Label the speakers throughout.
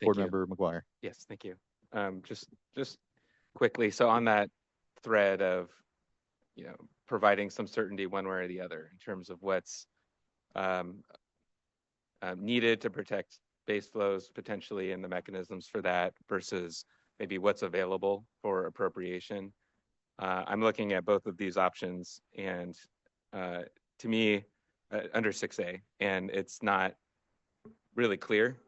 Speaker 1: Thank
Speaker 2: Board
Speaker 1: you.
Speaker 2: Member Maguire.
Speaker 1: Yes, thank you. Just quickly, so on that thread of, providing some certainty one way or the other in terms of what's um, needed to protect base flows potentially and the mechanisms for that versus maybe what's available for appropriation. I'm looking at both of these options, and to me, under 6A, and it's not really clear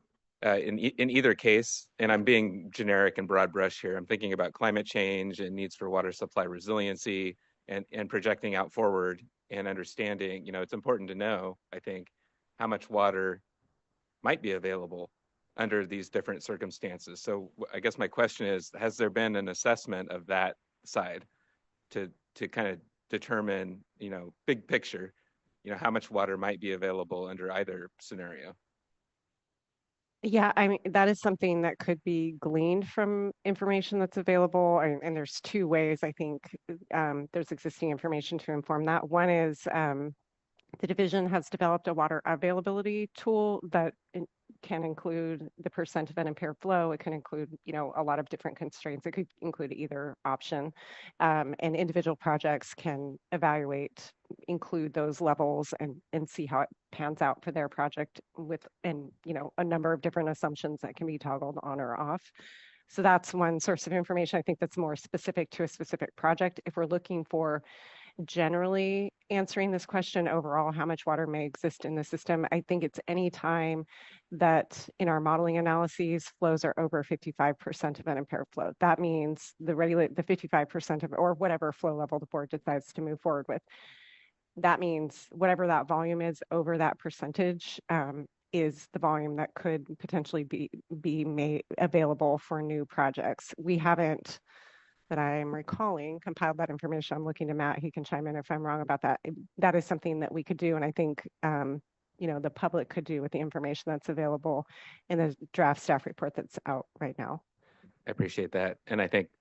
Speaker 1: in either case. And I'm being generic and broad brush here. I'm thinking about climate change and needs for water supply resiliency, and projecting out forward and understanding. It's important to know, I think, how much water might be available under these different circumstances. So I guess my question is, has there been an assessment of that side to kind of determine, big picture, how much water might be available under either scenario?
Speaker 3: Yeah, I mean, that is something that could be gleaned from information that's available. And there's two ways I think there's existing information to inform that. One is the division has developed a water availability tool that can include the percent of unimpaired flow. It can include, a lot of different constraints. It could include either option. And individual projects can include those levels and see how it pans out for their project a number of different assumptions that can be toggled on or off. So that's one source of information I think that's more specific to a specific project. If we're looking for generally answering this question overall, how much water may exist in the system, I think it's any time that in our modeling analyses, flows are over 55% of unimpaired flow. That means the 55% of, or whatever flow level the board decides to move forward with. That means whatever that volume is over that percentage is the volume that could potentially be made available for new projects. We haven't, that I'm recalling, compiled that information. I'm looking to Matt. He can chime in if I'm wrong about that. That is something that we could do, and I think the public could do with the information that's available in the draft staff report that's out right now.
Speaker 1: I appreciate that. And I think